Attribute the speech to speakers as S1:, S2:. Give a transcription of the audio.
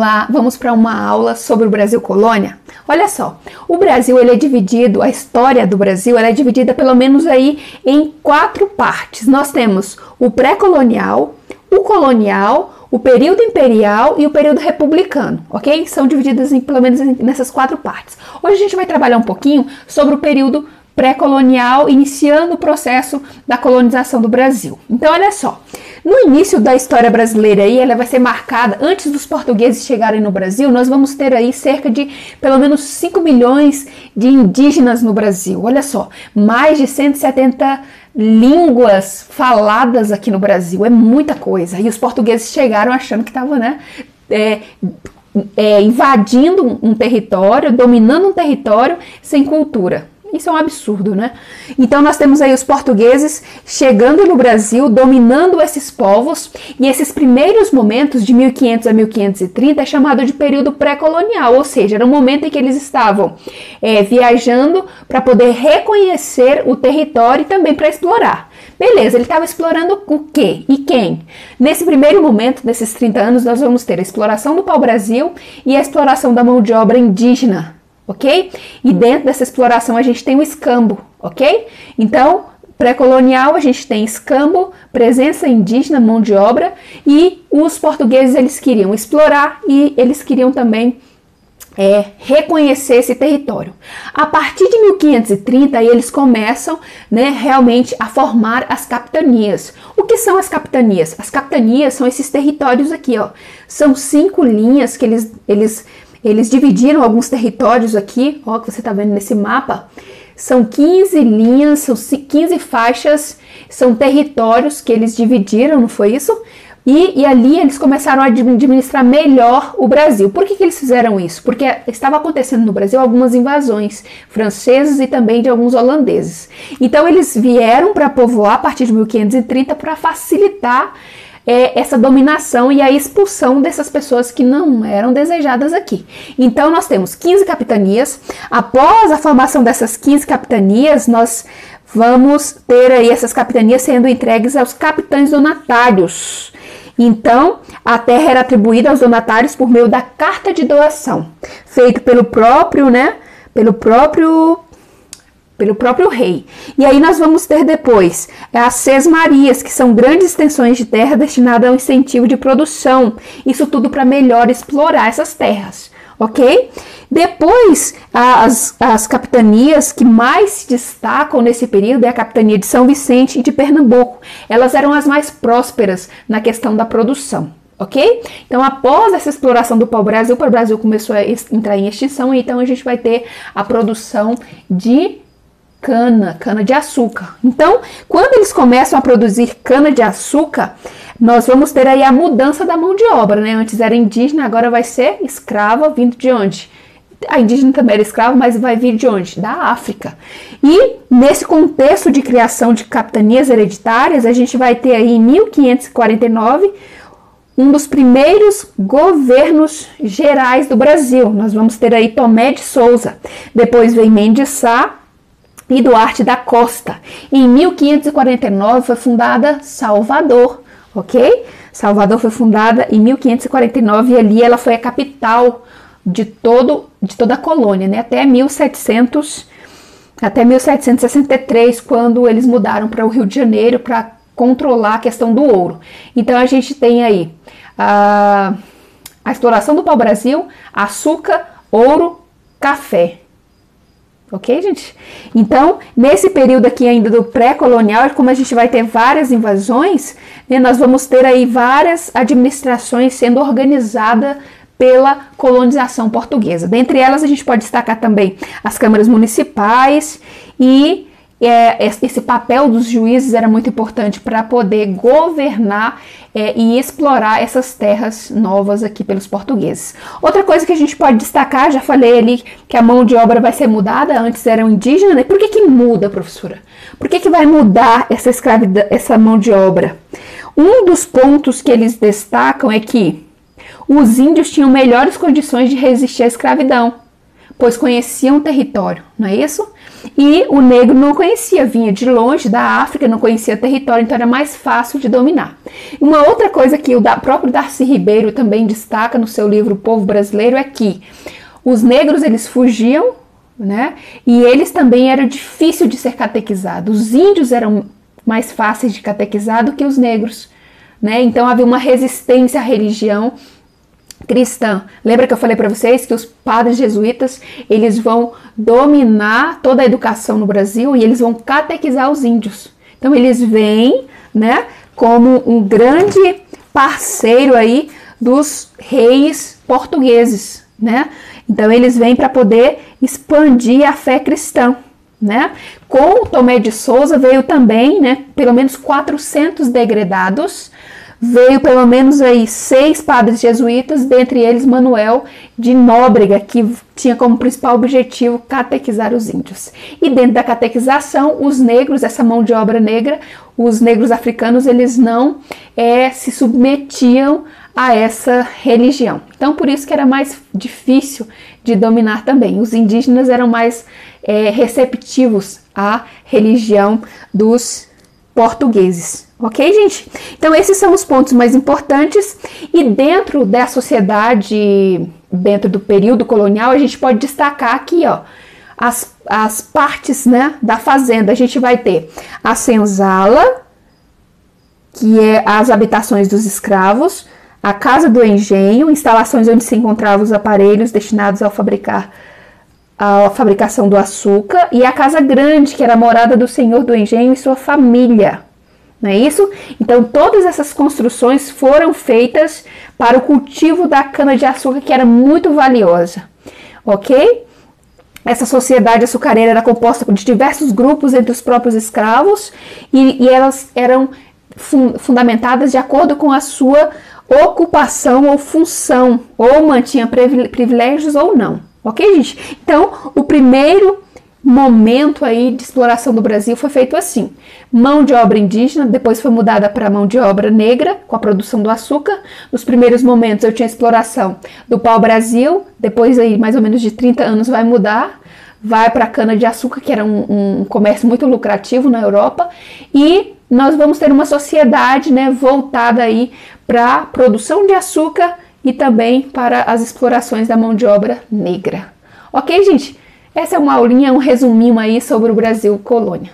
S1: lá, vamos para uma aula sobre o Brasil colônia. Olha só, o Brasil ele é dividido, a história do Brasil ela é dividida pelo menos aí em 4 partes. Nós temos o pré-colonial, o colonial, o período imperial e o período republicano, ok? São divididas pelo menos nessas 4 partes. Hoje a gente vai trabalhar um pouquinho sobre o período pré-colonial, iniciando o processo da colonização do Brasil. Então, olha só, no início da história brasileira aí, ela vai ser marcada, antes dos portugueses chegarem no Brasil, nós vamos ter aí cerca de, pelo menos, 5 milhões de indígenas no Brasil. Olha só, mais de 170 línguas faladas aqui no Brasil, é muita coisa. E os portugueses chegaram achando que estavam, né, invadindo um território, dominando um território sem cultura. Isso é um absurdo, né? Então nós temos aí os portugueses chegando no Brasil, dominando esses povos, e esses primeiros momentos de 1500 a 1530 é chamado de período pré-colonial, ou seja, era um momento em que eles estavam viajando para poder reconhecer o território e também para explorar. Beleza, ele estava explorando o quê e quem? Nesse primeiro momento, desses 30 anos, nós vamos ter a exploração do pau-brasil e a exploração da mão de obra indígena. Ok? E dentro dessa exploração a gente tem o escambo, ok? Então, pré-colonial a gente tem escambo, presença indígena, mão de obra, e os portugueses eles queriam explorar e eles queriam também reconhecer esse território. A partir de 1530 eles começam, né, realmente a formar as capitanias. O que são as capitanias? As capitanias são esses territórios aqui, ó. São 5 linhas que eles dividiram alguns territórios aqui, ó, que você está vendo nesse mapa. São 15 linhas, são 15 faixas, são territórios que eles dividiram, não foi isso? E ali eles começaram a administrar melhor o Brasil. Por que eles fizeram isso? Porque estava acontecendo no Brasil algumas invasões francesas e também de alguns holandeses. Então eles vieram para povoar a partir de 1530 para facilitar essa dominação e a expulsão dessas pessoas que não eram desejadas aqui. Então nós temos 15 capitanias. Após a formação dessas 15 capitanias, nós vamos ter aí essas capitanias sendo entregues aos capitães donatários. Então a terra era atribuída aos donatários por meio da carta de doação, feito pelo próprio rei. E aí nós vamos ter depois as sesmarias, que são grandes extensões de terra destinadas ao incentivo de produção. Isso tudo para melhor explorar essas terras, ok? Depois, as capitanias que mais se destacam nesse período é a capitania de São Vicente e de Pernambuco. Elas eram as mais prósperas na questão da produção. Ok? Então, após essa exploração do pau-brasil, o Brasil começou a entrar em extinção, e então a gente vai ter a produção de cana de açúcar. Então, quando eles começam a produzir cana de açúcar, nós vamos ter aí a mudança da mão de obra, né? Antes era indígena, agora vai ser escrava, vindo de onde? A indígena também era escrava, mas vai vir de onde? Da África. E nesse contexto de criação de capitanias hereditárias, a gente vai ter aí em 1549 um dos primeiros governos gerais do Brasil. Nós vamos ter aí Tomé de Souza. Depois vem Mendes Sá e Duarte da Costa. Em 1549 foi fundada Salvador, ok? Salvador foi fundada em 1549 e ali ela foi a capital de toda a colônia, né? Até 1763, quando eles mudaram para o Rio de Janeiro para controlar a questão do ouro. Então a gente tem aí a exploração do pau-brasil, açúcar, ouro, café. Ok, gente? Então, nesse período aqui ainda do pré-colonial, como a gente vai ter várias invasões, né, nós vamos ter aí várias administrações sendo organizadas pela colonização portuguesa. Dentre elas, a gente pode destacar também as câmaras municipais e esse papel dos juízes era muito importante para poder governar e explorar essas terras novas aqui pelos portugueses. Outra coisa que a gente pode destacar, já falei ali que a mão de obra vai ser mudada, antes eram indígenas, né? Por que muda, professora? Por que vai mudar essa mão de obra? Um dos pontos que eles destacam é que os índios tinham melhores condições de resistir à escravidão. pois conheciam o território, não é isso? E o negro não conhecia, vinha de longe da África, não conhecia o território, então era mais fácil de dominar. Uma outra coisa que o próprio Darcy Ribeiro também destaca no seu livro O Povo Brasileiro é que os negros eles fugiam, né? E eles também eram difíceis de ser catequizados. Os índios eram mais fáceis de catequizar do que os negros, né? Então havia uma resistência à religião cristã. Lembra que eu falei para vocês que os padres jesuítas, eles vão dominar toda a educação no Brasil e eles vão catequizar os índios. Então eles vêm, né, como um grande parceiro aí dos reis portugueses, né? Então eles vêm para poder expandir a fé cristã, né? Com Tomé de Souza veio também, né, pelo menos 400 degredados. Veio pelo menos aí 6 padres jesuítas, dentre eles Manuel de Nóbrega, que tinha como principal objetivo catequizar os índios. E dentro da catequização, os negros, essa mão de obra negra, os negros africanos, eles não se submetiam a essa religião. Então, por isso que era mais difícil de dominar também. Os indígenas eram mais receptivos à religião dos portugueses. Ok, gente? Então, esses são os pontos mais importantes. E dentro da sociedade, dentro do período colonial, a gente pode destacar aqui, ó, as partes, né, da fazenda. A gente vai ter a senzala, que é as habitações dos escravos, a casa do engenho, instalações onde se encontravam os aparelhos destinados a fabricação do açúcar, e a casa grande, que era a morada do senhor do engenho e sua família. Não é isso? Então, todas essas construções foram feitas para o cultivo da cana-de-açúcar, que era muito valiosa, ok? Essa sociedade açucareira era composta de diversos grupos entre os próprios escravos e elas eram fundamentadas de acordo com a sua ocupação ou função, ou mantinha privilégios ou não, ok, gente? Então, o primeiro momento aí de exploração do Brasil foi feito assim: mão de obra indígena, depois foi mudada para mão de obra negra com a produção do açúcar. Nos primeiros momentos eu tinha exploração do pau-brasil, depois aí mais ou menos de 30 anos vai mudar, vai para a cana-de-açúcar, que era um comércio muito lucrativo na Europa, e nós vamos ter uma sociedade, né, voltada aí para a produção de açúcar e também para as explorações da mão de obra negra. Ok, gente? Essa é uma aulinha, um resuminho aí sobre o Brasil colônia.